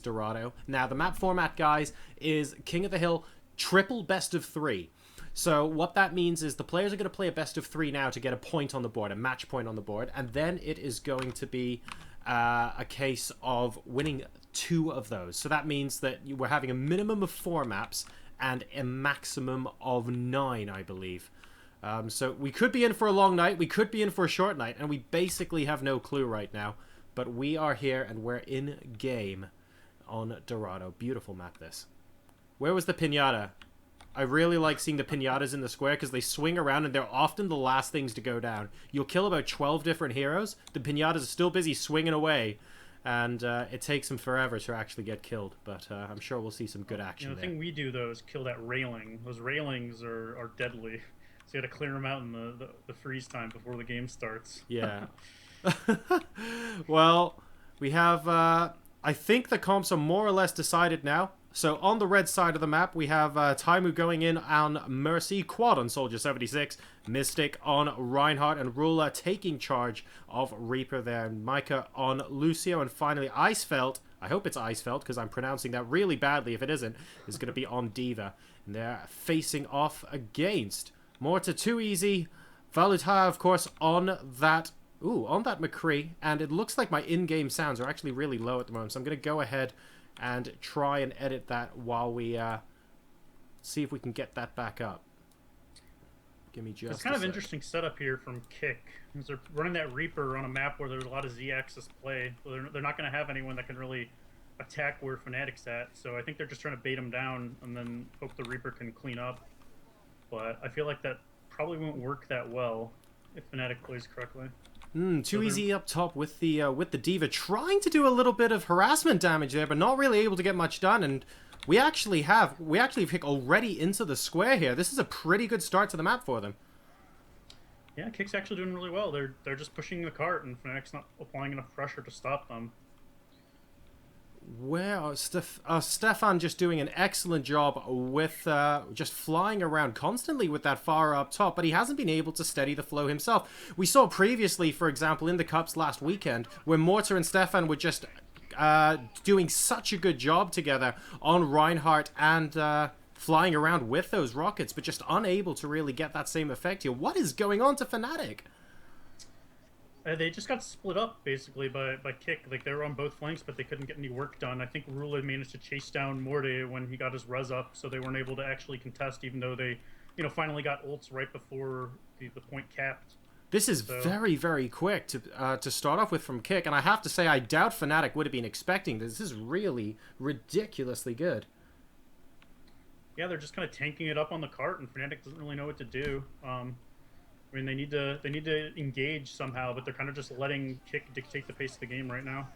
Dorado. Now, the map format, guys, is King of the Hill triple best of 3. So what that means is the players are going to play a best of 3 now to get a point on the board, a match point on the board, and then it is going to be a case of winning 2 of those. So that means that we're having a minimum of 4 maps and a maximum of 9, I believe. So we could be in for a long night, we could be in for a short night, and we basically have no clue right now. But we are here and we're in game on Dorado. Beautiful map, this. Where was the pinata? I really like seeing the pinatas in the square because they swing around and they're often the last things to go down. You'll kill about 12 different heroes. The pinatas are still busy swinging away, and it takes them forever to actually get killed. But I'm sure we'll see some good action The there. thing we do, though, is kill that railing. Those railings are deadly. So you gotta clear them out in the freeze time before the game starts. Yeah. Well, we have... I think the comps are more or less decided now. So on the red side of the map, we have Taimu going in on Mercy, Quad on Soldier 76, Mystic on Reinhardt, and Ruler taking charge of Reaper there, and Micah on Lucio, and finally Icefelt, I hope it's Icefelt because I'm pronouncing that really badly if it isn't, is going to be on D.Va. And they're facing off against Morta Too Easy, Valutai, of course, on that... Ooh, on that McCree, and it looks like my in-game sounds are actually really low at the moment, so I'm going to go ahead and try and edit that while we see if we can get that back up. Give me just It's kind of interesting setup here from K1ck. Because they're running that Reaper on a map where there's a lot of Z-axis play. So they're not going to have anyone that can really attack where Fnatic's at. So I think they're just trying to bait him down and then hope the Reaper can clean up. But I feel like that probably won't work that well if Fnatic plays correctly. Too easy up top with the D.Va, trying to do a little bit of harassment damage there, but not really able to get much done. And we actually have K1ck already into the square here. This is a pretty good start to the map for them. Yeah, K1ck's actually doing really well. They're just pushing the cart, and Fnatic's not applying enough pressure to stop them. Well, Stefan just doing an excellent job with just flying around constantly with that fire up top, but he hasn't been able to steady the flow himself. We saw previously, for example, in the Cups last weekend, where Mortar and Stefan were just doing such a good job together on Reinhardt and flying around with those rockets, but just unable to really get that same effect here. What is going on to Fnatic? They just got split up, basically, by K1ck. Like, they were on both flanks, but they couldn't get any work done. I think Rula managed to chase down Morte when he got his res up, so they weren't able to actually contest, even though they, finally got ults right before the point capped. This is very, very quick to start off with from K1ck, and I have to say, I doubt Fnatic would have been expecting this. This is really ridiculously good. Yeah, they're just kind of tanking it up on the cart, and Fnatic doesn't really know what to do. I mean, they need to engage somehow, but they're kind of just letting K1ck dictate the pace of the game right now.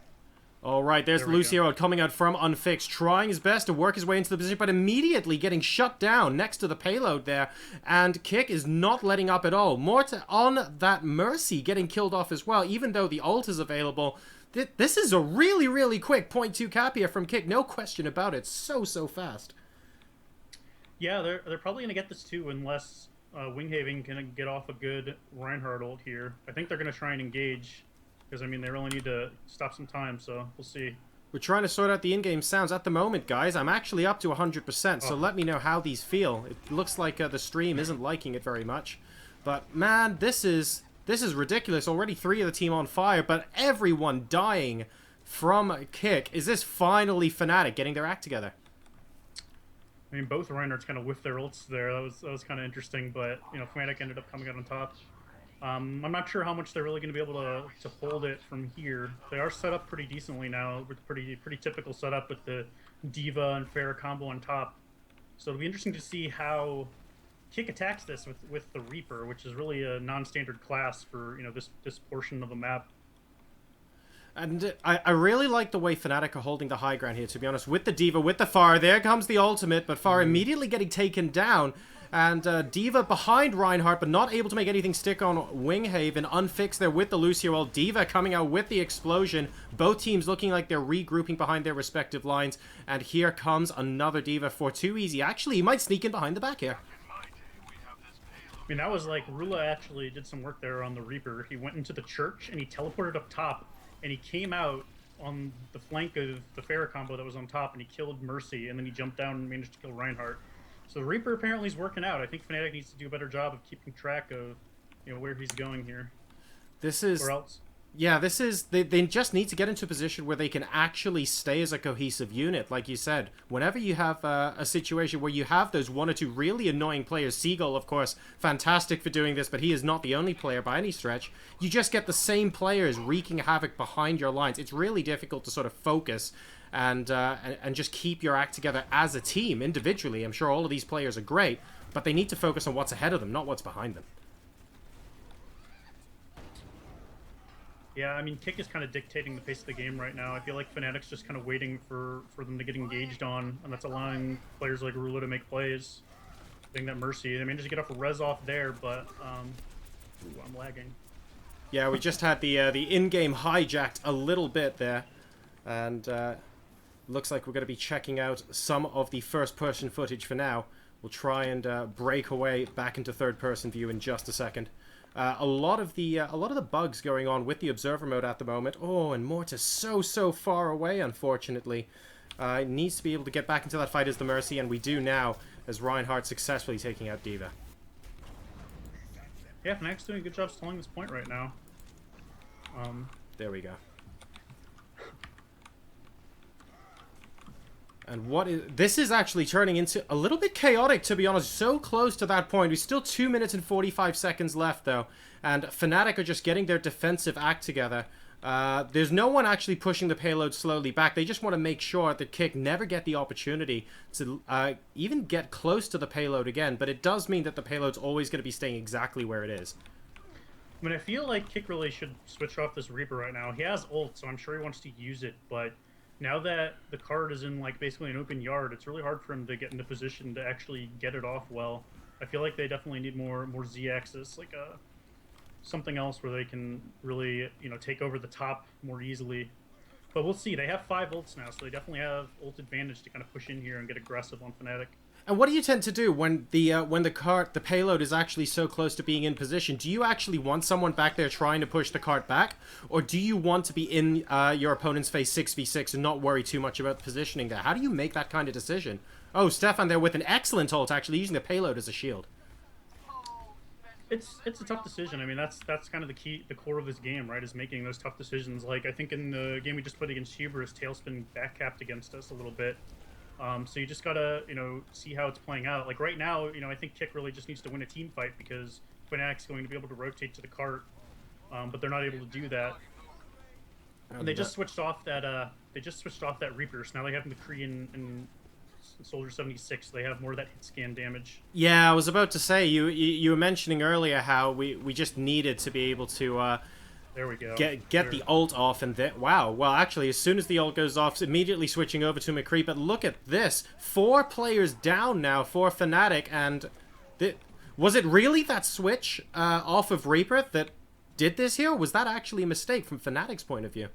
All right, there's Lucio coming out from Unfixed, trying his best to work his way into the position, but immediately getting shut down next to the payload there. And K1ck is not letting up at all. Morta on that Mercy getting killed off as well, even though the ult is available. This is a really, really quick 0.2 cap here from K1ck, no question about it. So fast. Yeah, they're probably going to get this too, unless Winghaven can get off a good Reinhardt ult here. I think they're going to try and engage, because, I mean, they really need to stop some time, so we'll see. We're trying to sort out the in-game sounds at the moment, guys. I'm actually up to 100%, so let me know how these feel. It looks like the stream isn't liking it very much. But, man, this is ridiculous. Already 3 of the team on fire, but everyone dying from K1ck. Is this finally Fnatic getting their act together? I mean, both Reinhardts kind of whiffed their ults there. That was kind of interesting, but, Fnatic ended up coming out on top. I'm not sure how much they're really going to be able to hold it from here. They are set up pretty decently now, with pretty typical setup with the D.Va and Pharah combo on top. So it'll be interesting to see how K1ck attacks this with the Reaper, which is really a non-standard class for this portion of the map. And I really like the way Fnatic are holding the high ground here, to be honest. With the D.Va, with the Pharah, there comes the ultimate, but Pharah immediately getting taken down. And D.Va behind Reinhardt, but not able to make anything stick on Winghaven. Unfixed there with the Lucio ult. D.Va coming out with the explosion. Both teams looking like they're regrouping behind their respective lines. And here comes another D.Va for Too Easy. Actually, he might sneak in behind the back here. I mean, that was like, Rula actually did some work there on the Reaper. He went into the church, and he teleported up top. And he came out on the flank of the Pharah combo that was on top, and he killed Mercy, and then he jumped down and managed to kill Reinhardt. So the Reaper apparently is working out. I think Fnatic needs to do a better job of keeping track of, where he's going here. This is... Or else. Yeah, this is... They just need to get into a position where they can actually stay as a cohesive unit, like you said. Whenever you have a situation where you have those one or two really annoying players, Seagull, of course, fantastic for doing this, but he is not the only player by any stretch. You just get the same players wreaking havoc behind your lines. It's really difficult to sort of focus and just keep your act together as a team, individually. I'm sure all of these players are great, but they need to focus on what's ahead of them, not what's behind them. Yeah, I mean, K1ck is kind of dictating the pace of the game right now. I feel like Fnatic's just kind of waiting for them to get engaged on, and that's allowing players like Rula to make plays. Getting that Mercy. They managed to get off a res off there, but ooh, I'm lagging. Yeah, we just had the in-game hijacked a little bit there, and looks like we're going to be checking out some of the first-person footage for now. We'll try and break away back into third-person view in just a second. A lot of the bugs going on with the observer mode at the moment. Oh, and Mortis so far away, unfortunately. Needs to be able to get back into that fight as the Mercy, and we do now, as Reinhardt successfully taking out D.Va. Yeah, Fnatic's doing a good job stalling this point right now. There we go. And this is actually turning into a little bit chaotic, to be honest. So close to that point. We're still 2 minutes and 45 seconds left, though. And Fnatic are just getting their defensive act together. There's no one actually pushing the payload slowly back. They just want to make sure that K1ck never get the opportunity to even get close to the payload again. But it does mean that the payload's always going to be staying exactly where it is. I mean, I feel like K1ck really should switch off this Reaper right now. He has ult, so I'm sure he wants to use it, but now that the card is in, like, basically an open yard, it's really hard for him to get into position to actually get it off well. I feel like they definitely need more Z-axis, like something else where they can really, take over the top more easily. But we'll see. They have 5 ults now, so they definitely have ult advantage to kind of push in here and get aggressive on Fnatic. And what do you tend to do when the payload is actually so close to being in position? Do you actually want someone back there trying to push the cart back? Or do you want to be in your opponent's face 6v6 and not worry too much about positioning there? How do you make that kind of decision? Oh, Stefan there with an excellent ult, actually using the payload as a shield. It's a tough decision. I mean, that's kind of the core of this game, right? Is making those tough decisions. Like, I think in the game we just played against Hubris, Tailspin backcapped against us a little bit. So you just gotta, see how it's playing out. Like right now, I think K1ck really just needs to win a team fight because Fnatic's going to be able to rotate to the cart, but they're not able to do that. And they just switched off that. Reaper. So now they have McCree and Soldier 76. They have more of that hit scan damage. Yeah, I was about to say you were mentioning earlier how we just needed to be able to. There we go. Get the ult off, and wow. Well, actually, as soon as the ult goes off, immediately switching over to McCree. But look at this. 4 players down now for Fnatic, and was it really that switch off of Reaper that did this here? Or was that actually a mistake from Fnatic's point of view?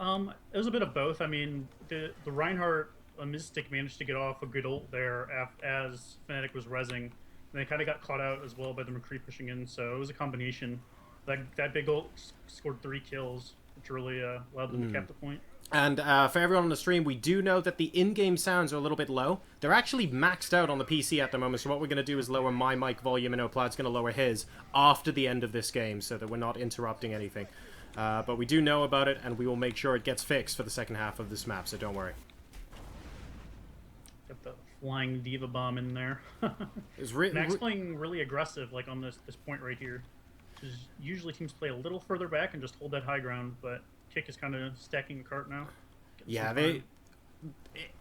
It was a bit of both. I mean, the Reinhardt Mystic managed to get off a good ult there as Fnatic was rezzing. And they kind of got caught out as well by the McCree pushing in, so it was a combination. That big ult scored 3 kills, which really allowed them to cap the point. And for everyone on the stream, we do know that the in-game sounds are a little bit low. They're actually maxed out on the PC at the moment, so what we're going to do is lower my mic volume, and Oplad's going to lower his after the end of this game so that we're not interrupting anything. But we do know about it, and we will make sure it gets fixed for the second half of this map, so don't worry. Got the flying D.Va bomb in there. Max playing really aggressive, like on this point right here. Usually teams play a little further back and just hold that high ground, but K1ck is kind of stacking the cart now. Yeah,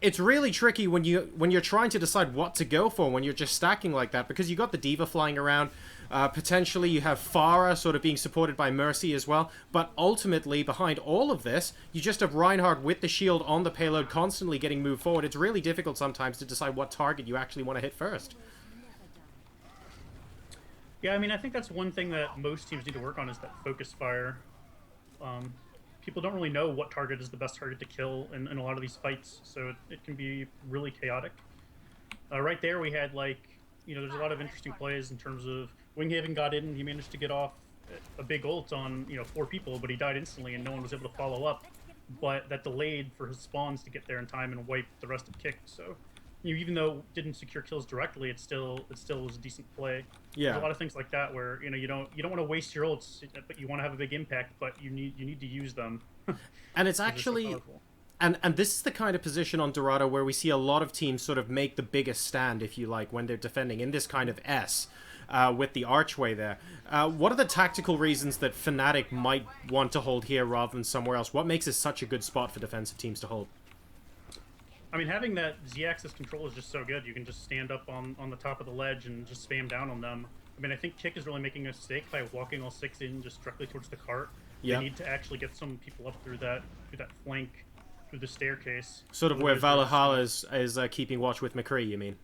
it's really tricky when you're trying to decide what to go for when you're just stacking like that, because you got the D.Va flying around. Potentially you have Pharah sort of being supported by Mercy as well, but ultimately behind all of this, you just have Reinhardt with the shield on the payload constantly getting moved forward. It's really difficult sometimes to decide what target you actually want to hit first. Yeah, I mean, I think that's one thing that most teams need to work on is that focus fire. People don't really know what target is the best target to kill in a lot of these fights, so it can be really chaotic. Right there we had, like, there's a lot of interesting plays in terms of Winghaven got in, he managed to get off a big ult on 4 people, but he died instantly and no one was able to follow up. But that delayed for his spawns to get there in time and wipe the rest of Kick. So even though it didn't secure kills directly, it still was a decent play. Yeah. There's a lot of things like that where you don't want to waste your ults, but you want to have a big impact, but you need to use them. And it's actually and this is the kind of position on Dorado where we see a lot of teams sort of make the biggest stand, if you like, when they're defending in this kind of S. With the archway there. What are the tactical reasons that Fnatic might want to hold here rather than somewhere else? What makes this such a good spot for defensive teams to hold? I mean, having that Z-axis control is just so good. You can just stand up on the top of the ledge and just spam down on them. I mean, I think K1ck is really making a mistake by walking all 6 in just directly towards the cart. They need to actually get some people up through that flank, through the staircase. Sort of where Valhalla is keeping watch with McCree, you mean?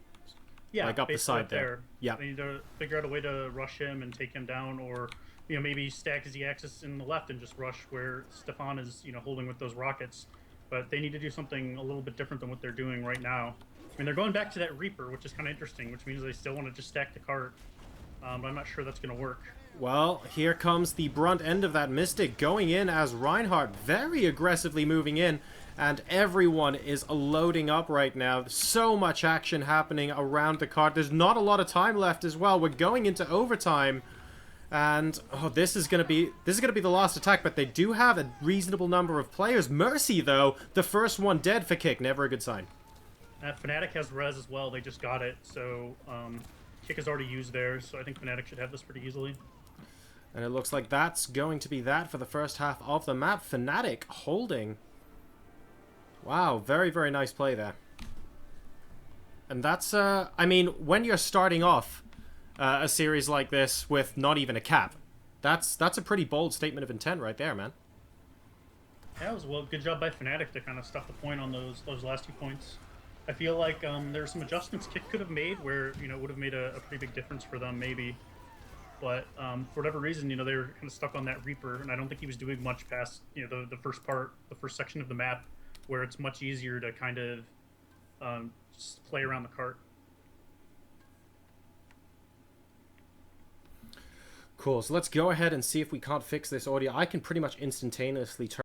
Yeah, like up the side there. Yeah. They need to figure out a way to rush him and take him down, or maybe stack Z-axis in the left and just rush where Stefan is holding with those rockets. But they need to do something a little bit different than what they're doing right now. I mean, they're going back to that Reaper, which is kind of interesting, which means they still want to just stack the cart. But I'm not sure that's going to work. Well, here comes the brunt end of that Mystic going in as Reinhardt very aggressively moving in. And everyone is loading up right now. So much action happening around the cart. There's not a lot of time left as well. We're going into overtime. And this is gonna be the last attack, but they do have a reasonable number of players. Mercy, though, the first one dead for K1ck. Never a good sign. Fnatic has res as well. They just got it. So K1ck has already used theirs. So I think Fnatic should have this pretty easily. And it looks like that's going to be that for the first half of the map. Fnatic holding. Wow, very, very nice play there. And that's, I mean, when you're starting off a series like this with not even a cap, that's a pretty bold statement of intent right there, man. Yeah, it was good job by Fnatic to kind of stuff the point on those last 2 points. I feel like there's some adjustments K1ck could have made where, it would have made a pretty big difference for them, maybe. But for whatever reason, they were kind of stuck on that Reaper, and I don't think he was doing much past, the first section of the map, where it's much easier to kind of just play around the cart. Cool, so let's go ahead and see if we can't fix this audio. I can pretty much instantaneously turn